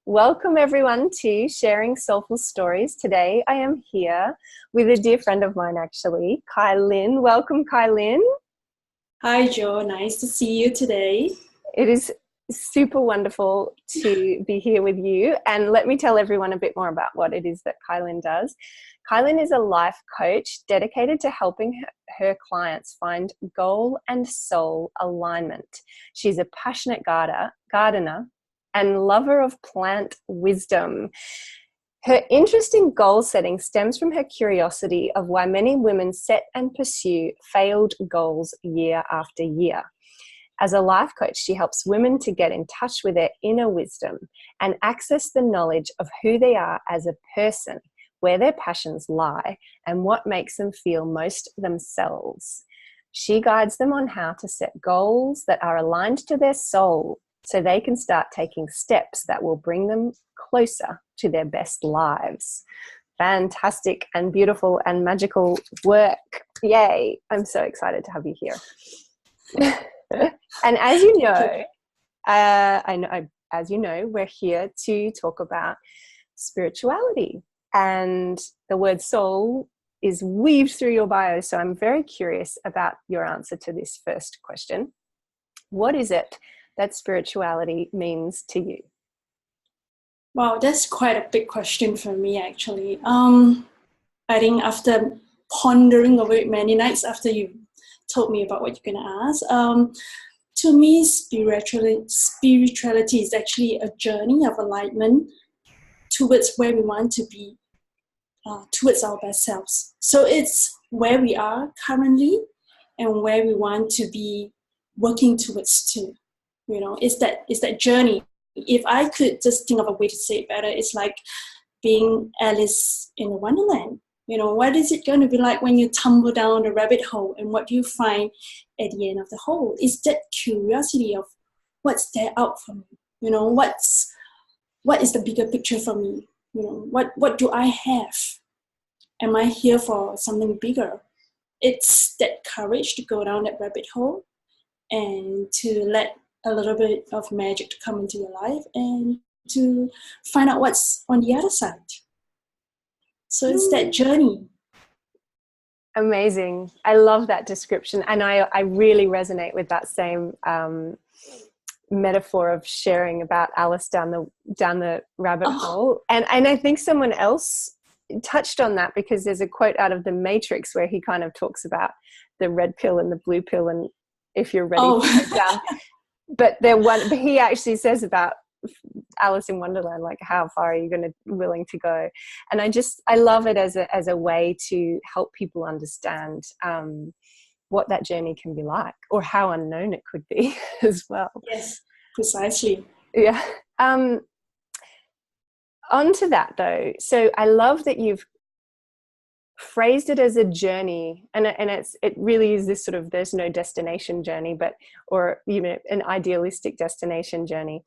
Welcome everyone to Sharing Soulful Stories. Today I am here with a dear friend of mine actually, Khai Lin. Welcome Khai Lin. Hi Jo, nice to see you today. It is super wonderful to be here with you, and let me tell everyone a bit more about what it is that Khai Lin does. Khai Lin is a life coach dedicated to helping her clients find goal and soul alignment. She's a passionate gardener and lover of plant wisdom. Her interest in goal setting stems from her curiosity of why many women set and pursue failed goals year after year. As a life coach, she helps women to get in touch with their inner wisdom and access the knowledge of who they are as a person, where their passions lie, and what makes them feel most themselves. She guides them on how to set goals that are aligned to their soul so they can start taking steps that will bring them closer to their best lives. Fantastic and beautiful and magical work. Yay. I'm so excited to have you here. And as you know, we're here to talk about spirituality, and the word soul is weaved through your bio. So I'm very curious about your answer to this first question. What is it that spirituality means to you? Wow, that's quite a big question for me actually. I think after pondering over it many nights after you told me about what you're going to ask, to me spirituality is actually a journey of alignment towards where we want to be, towards our best selves. So it's where we are currently and where we want to be working towards too. You know, it's that journey. If I could just think of a way to say it better, it's like being Alice in a Wonderland. You know, what is it going to be like when you tumble down the rabbit hole, and what do you find at the end of the hole? It's that curiosity of what's there out for me. You know, what is the bigger picture for me? You know, what do I have? Am I here for something bigger? It's that courage to go down that rabbit hole and to let a little bit of magic to come into your life and to find out what's on the other side. So it's that journey. Amazing. I love that description. And I really resonate with that same metaphor of sharing about Alice down the rabbit hole. And I think someone else touched on that, because there's a quote out of The Matrix where he kind of talks about the red pill and the blue pill, and if you're ready to go down. But he actually says about Alice in Wonderland, like, how far are you willing to go? And I love it as a way to help people understand what that journey can be like, or how unknown it could be as well. Yes, precisely. Yeah. Onto that though. So I love that you've phrased it as a journey, and it really is this sort of, there's no destination journey, or even an idealistic destination journey.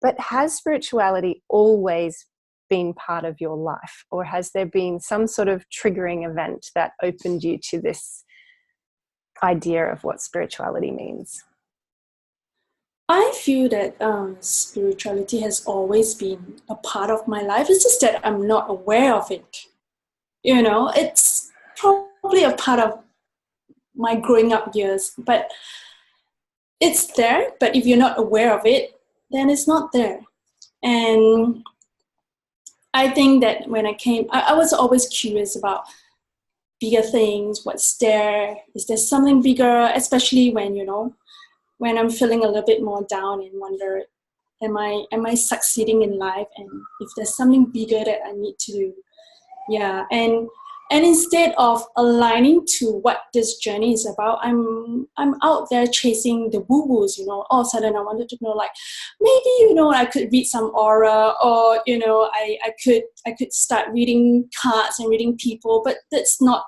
But has spirituality always been part of your life, or has there been some sort of triggering event that opened you to this idea of what spirituality means? I feel that spirituality has always been a part of my life. It's just that I'm not aware of it. You know, it's probably a part of my growing up years, but it's there. But if you're not aware of it, then it's not there. And I think that when I was always curious about bigger things, what's there, is there something bigger, especially when I'm feeling a little bit more down and wonder, am I succeeding in life, and if there's something bigger that I need to do. Yeah, and instead of aligning to what this journey is about, I'm out there chasing the woo-woos, all of a sudden I wanted to know, like, maybe, I could read some aura, or, I could start reading cards and reading people, but that's not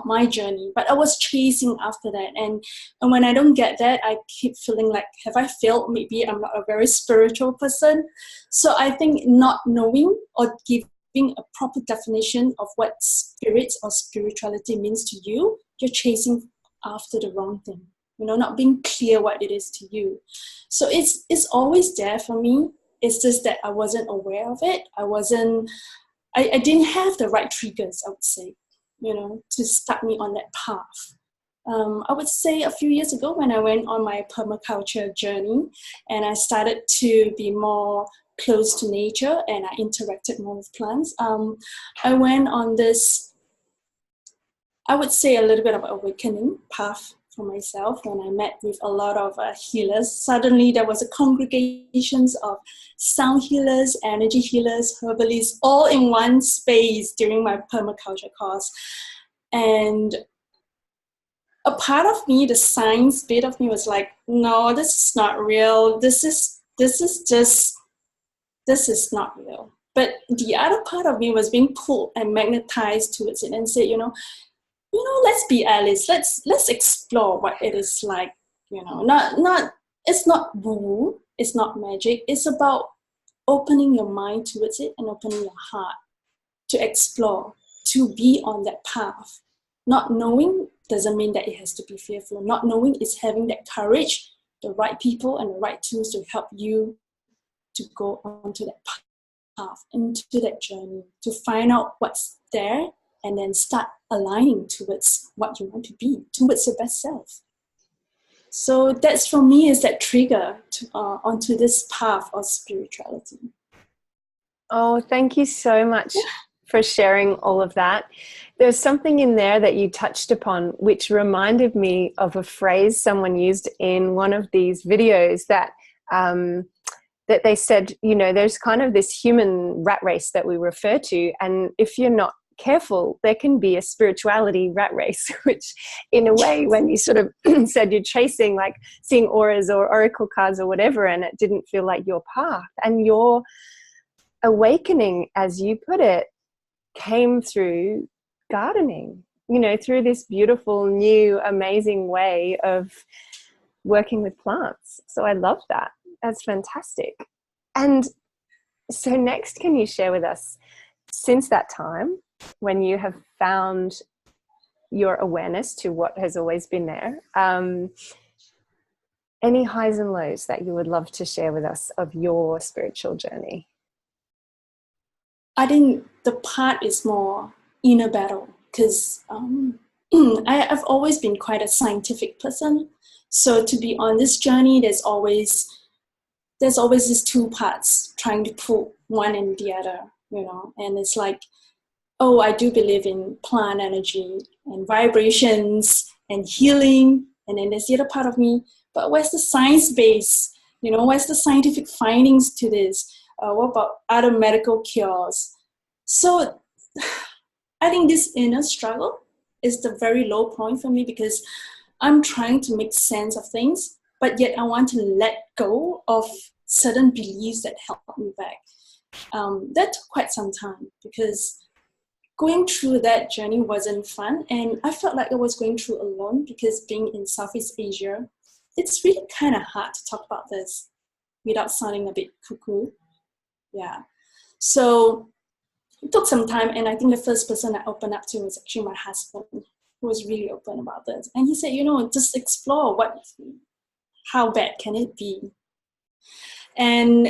my journey. But I was chasing after that, and when I don't get that, I keep feeling like, have I failed? Maybe I'm not a very spiritual person. So I think not knowing or giving a proper definition of what spirit or spirituality means to you, you're chasing after the wrong thing, not being clear what it is to you. So it's always there for me, It's just that I wasn't aware of it. I didn't have the right triggers, I would say, to start me on that path. I would say a few years ago when I went on my permaculture journey and I started to be more close to nature and I interacted more with plants, I went on this, I would say, a little bit of awakening path for myself when I met with a lot of healers. Suddenly there was a congregations of sound healers, energy healers, herbalists, all in one space during my permaculture course. And a part of me, the science bit of me was like, no, this is not real. This is not real. But the other part of me was being pulled and magnetized towards it and said, let's be honest. Let's explore what it is like. It's not woo, it's not magic. It's about opening your mind towards it and opening your heart to explore, to be on that path. Not knowing doesn't mean that it has to be fearful. Not knowing is having that courage, the right people and the right tools to help you to go onto that path, into that journey, to find out what's there and then start aligning towards what you want to be, towards your best self. So that's, for me, is that trigger onto this path of spirituality. Oh, thank you so much for sharing all of that. There's something in there that you touched upon which reminded me of a phrase someone used in one of these videos that that they said, there's kind of this human rat race that we refer to, and if you're not careful, there can be a spirituality rat race, which in a way, when you sort of said you're chasing, like seeing auras or oracle cards or whatever, and it didn't feel like your path, and your awakening, as you put it, came through gardening, through this beautiful, new, amazing way of working with plants. So I love that. That's fantastic. And so next, can you share with us, since that time, when you have found your awareness to what has always been there, any highs and lows that you would love to share with us of your spiritual journey? I think the part is more inner battle, because I've always been quite a scientific person. So to be on this journey, there's always these two parts trying to pull one and the other, and it's like, oh, I do believe in plant energy and vibrations and healing. And then there's the other part of me, but where's the science base? Where's the scientific findings to this? What about other medical cures? So I think this inner struggle is the very low point for me, because I'm trying to make sense of things, but yet I want to let go of certain beliefs that held me back. That took quite some time, because going through that journey wasn't fun, and I felt like I was going through alone, because being in Southeast Asia, it's really kind of hard to talk about this without sounding a bit cuckoo. Yeah. So it took some time, and I think the first person I opened up to was actually my husband, who was really open about this. And he said, just explore how bad can it be? And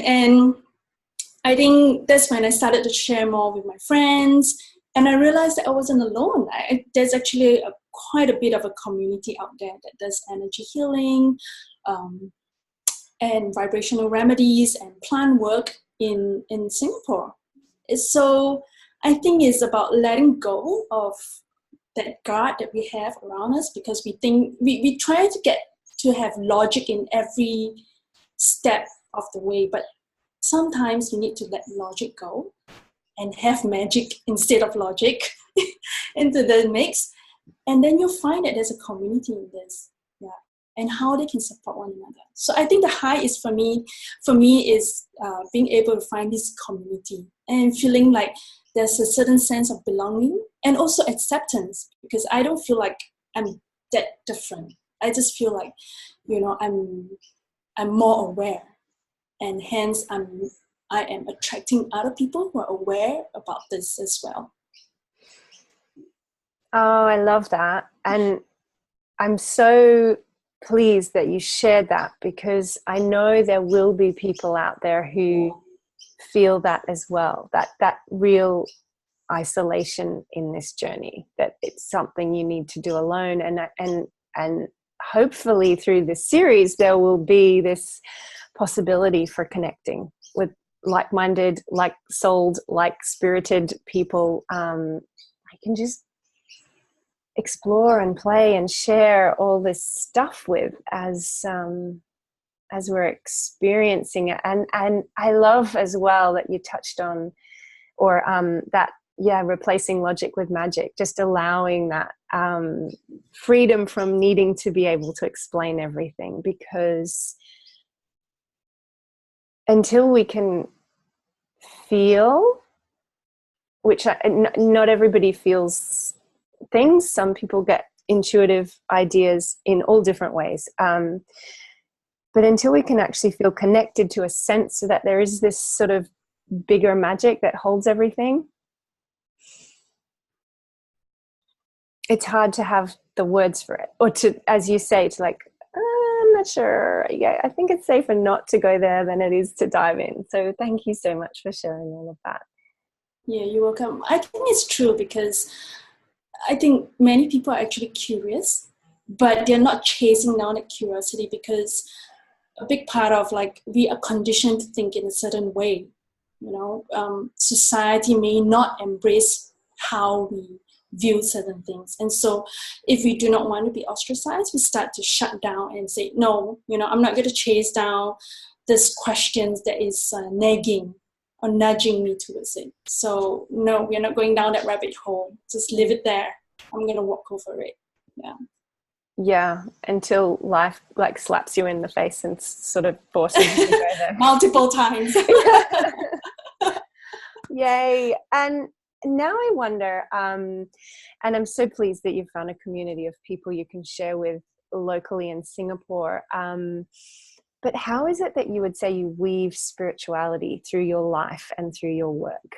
I think that's when I started to share more with my friends, and I realized that I wasn't alone. There's actually quite a bit of a community out there that does energy healing and vibrational remedies and plant work in Singapore. So I think it's about letting go of that guard that we have around us, because we think we try to get to have logic in every step of the way, but sometimes you need to let logic go and have magic instead of logic into the mix, and then you'll find that there's a community in this, and how they can support one another. So I think the high is for me is being able to find this community and feeling like there's a certain sense of belonging and also acceptance, because I don't feel like I'm that different. I just feel like, I'm more aware, and hence I am attracting other people who are aware about this as well. Oh, I love that. And I'm so pleased that you shared that, because I know there will be people out there who feel that as well, that real isolation in this journey, that it's something you need to do alone. And hopefully through this series there will be this possibility for connecting with like-minded, like-souled, like-spirited people. I can just explore and play and share all this stuff with as we're experiencing it. And I love as well that you touched on, or that, yeah, replacing logic with magic, just allowing that freedom from needing to be able to explain everything, because until we can feel, which not everybody feels things. Some people get intuitive ideas in all different ways. But until we can actually feel connected to a sense that there is this sort of bigger magic that holds everything, it's hard to have the words for it, or to, as you say, to like, I'm not sure. Yeah, I think it's safer not to go there than it is to dive in. So thank you so much for sharing all of that. Yeah, you're welcome. I think it's true, because I think many people are actually curious, but they're not chasing down that curiosity, because a big part of, like, we are conditioned to think in a certain way. You know, society may not embrace how we view certain things. And so if we do not want to be ostracized, we start to shut down and say, no, you know, I'm not going to chase down this questions that is nagging or nudging me towards it. So no, we're not going down that rabbit hole. Just leave it there. I'm going to walk over it. Yeah. Yeah, until life like slaps you in the face and sort of forces you to go there. Multiple times. Yay. And now I wonder, and I'm so pleased that you've found a community of people you can share with locally in Singapore. But how is it that you would say you weave spirituality through your life and through your work?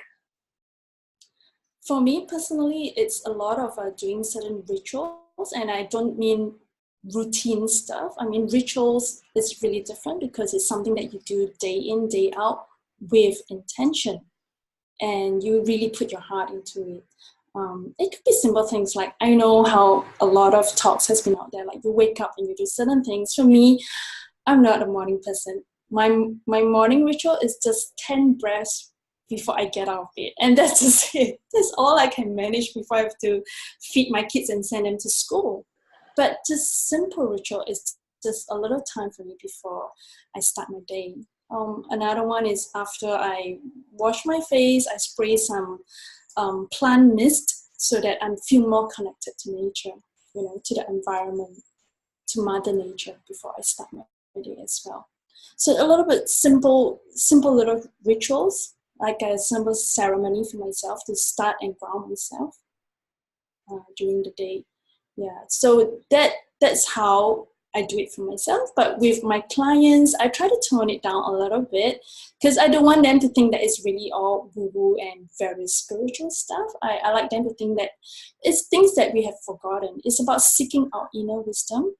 For me personally, it's a lot of doing certain rituals, and I don't mean routine stuff. I mean, rituals is really different, because it's something that you do day in, day out with intention, and you really put your heart into it. It could be simple things like, I know how a lot of talks has been out there, like you wake up and you do certain things. For me, I'm not a morning person. My morning ritual is just 10 breaths before I get out of bed. And that's just it. That's all I can manage before I have to feed my kids and send them to school. But just simple ritual is just a little time for me before I start my day. Another one is after I wash my face, I spray some plant mist so that I feel more connected to nature, you know, to the environment, to Mother Nature before I start my day as well. So a little bit simple little rituals, like a simple ceremony for myself to start and ground myself during the day. Yeah, so that's how I do it for myself. But with my clients, I try to tone it down a little bit, because I don't want them to think that it's really all woo-woo and very spiritual stuff. I like them to think that it's things that we have forgotten. It's about seeking our inner wisdom,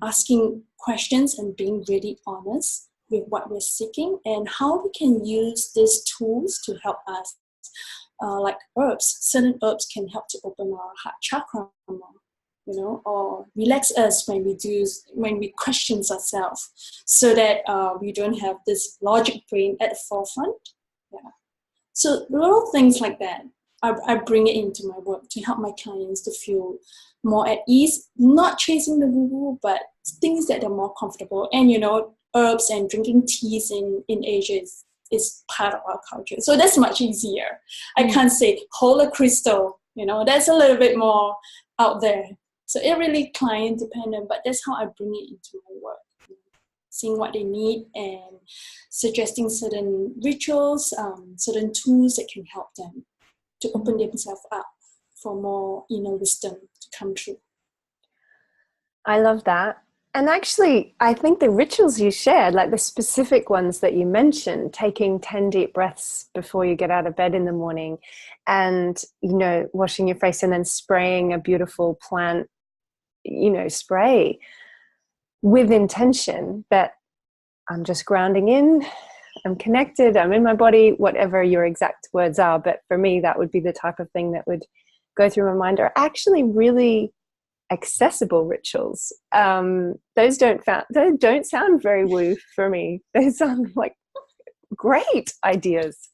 asking questions and being really honest with what we're seeking, and how we can use these tools to help us. Like herbs, certain herbs can help to open our heart chakra more, you know, or relax us when we question ourselves, so that we don't have this logic brain at the forefront. Yeah. So little things like that, I bring it into my work to help my clients to feel more at ease, not chasing the woo-woo, but things that are more comfortable. And, you know, herbs and drinking teas in Asia is part of our culture. So that's much easier. I can't say hold a crystal, you know, that's a little bit more out there. So it really client dependent, but that's how I bring it into my work. Seeing what they need and suggesting certain rituals, certain tools that can help them to open themselves up for more inner wisdom to come true. I love that. And actually, I think the rituals you shared, like the specific ones that you mentioned, taking 10 deep breaths before you get out of bed in the morning, and, you know, washing your face and then spraying a beautiful plant, you know, spray. with intention that I'm just grounding in, I'm connected, I'm in my body, whatever your exact words are. But for me, that would be the type of thing that would go through my mind, are actually really accessible rituals. Those don't sound very woo for me. They sound like great ideas.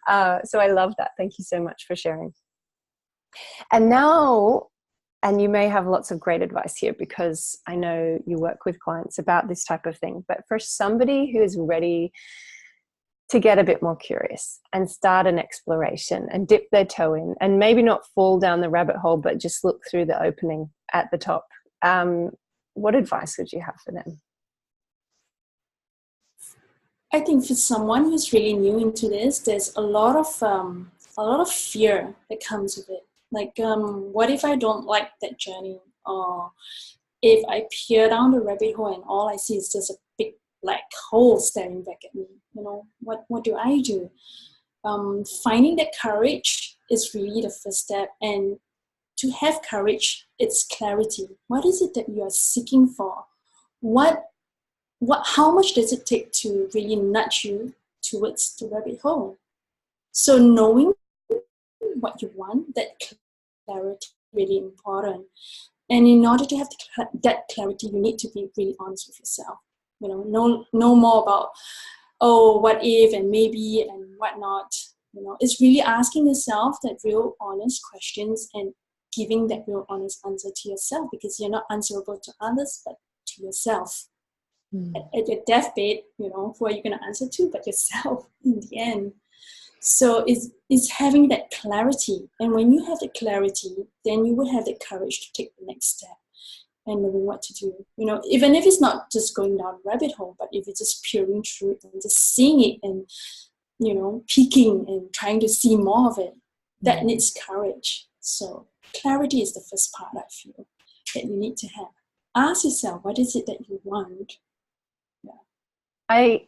So I love that. Thank you so much for sharing. And now, and you may have lots of great advice here, because I know you work with clients about this type of thing, but for somebody who is ready to get a bit more curious and start an exploration and dip their toe in, and maybe not fall down the rabbit hole, but just look through the opening at the top, what advice would you have for them? I think for someone who's really new into this, there's a lot of fear that comes with it. Like, what if I don't like that journey? Or if I peer down the rabbit hole and all I see is just a big black hole staring back at me, what do I do? Finding that courage is really the first step. And to have courage, it's clarity. What is it that you are seeking for? How much does it take to really nudge you towards the rabbit hole? So knowing what you want, that clarity is really important. And in order to have that clarity, you need to be really honest with yourself. No more about, oh, what if and maybe and whatnot. It's really asking yourself that real honest questions and giving that real honest answer to yourself, because you're not answerable to others, but to yourself. At your deathbed, who are you going to answer to but yourself in the end? So it's having that clarity. And when you have the clarity, then you will have the courage to take the next step and knowing what to do. Even if it's not just going down a rabbit hole, but if you're just peering through it and just seeing it and, peeking and trying to see more of it, that needs courage. So clarity is the first part, I feel, that you need to have. Ask yourself, what is it that you want? I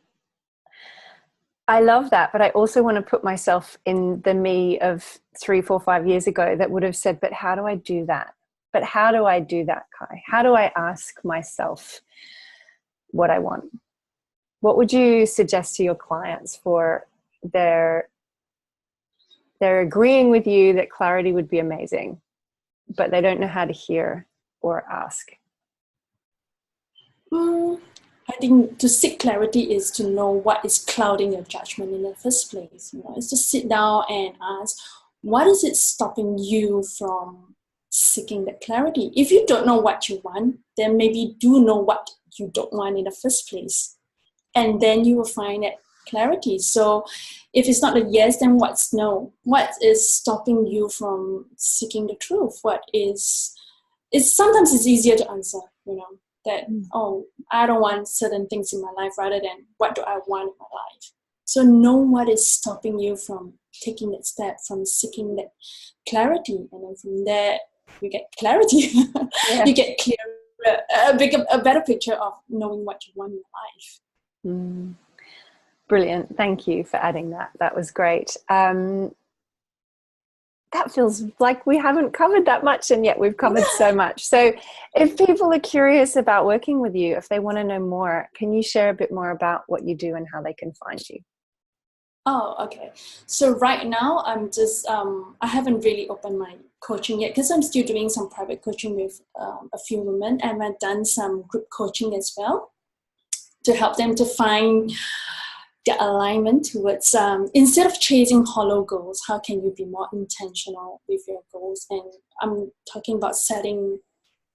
love that, but I also want to put myself in the me of 3, 4, 5 years ago that would have said, but how do I do that? But how do I do that, Khai? How do I ask myself what I want? What would you suggest to your clients for they're agreeing with you that clarity would be amazing, but they don't know how to hear or ask? I think to seek clarity is to know what is clouding your judgment in the first place. It's to sit down and ask, what is it stopping you from seeking that clarity? If you don't know what you want, then maybe do know what you don't want in the first place. And then you will find that clarity. So if it's not a yes, then what's no? What is stopping you from seeking the truth? Sometimes it's easier to answer, that, oh, I don't want certain things in my life rather than what do I want in my life. So know what is stopping you from taking that step, from seeking that clarity. And then from there, you get clarity. Yeah. You get clearer, a better picture of knowing what you want in your life. Brilliant. Thank you for adding that. That was great. That feels like we haven't covered that much, and yet we've covered so much. So if people are curious about working with you, if they want to know more, can you share a bit more about what you do and how they can find you? Oh, okay. So right now I'm just, I haven't really opened my coaching yet because I'm still doing some private coaching with a few women, and I've done some group coaching as well to help them to find the alignment towards, instead of chasing hollow goals, how can you be more intentional with your goals? And I'm talking about setting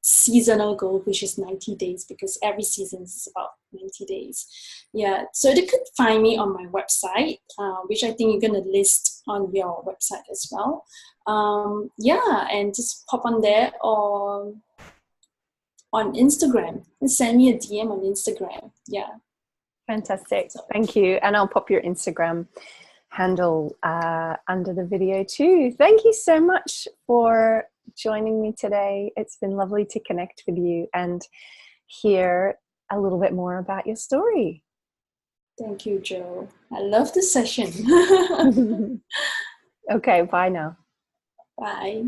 seasonal goal, which is 90 days, because every season is about 90 days. Yeah, so they could find me on my website, which I think you're going to list on your website as well. Yeah, and just pop on there or on Instagram and send me a DM on Instagram. Yeah. Fantastic. Thank you. And I'll pop your Instagram handle under the video too. Thank you so much for joining me today. It's been lovely to connect with you and hear a little bit more about your story. Thank you, Jo. I love this session. Okay, bye now. Bye.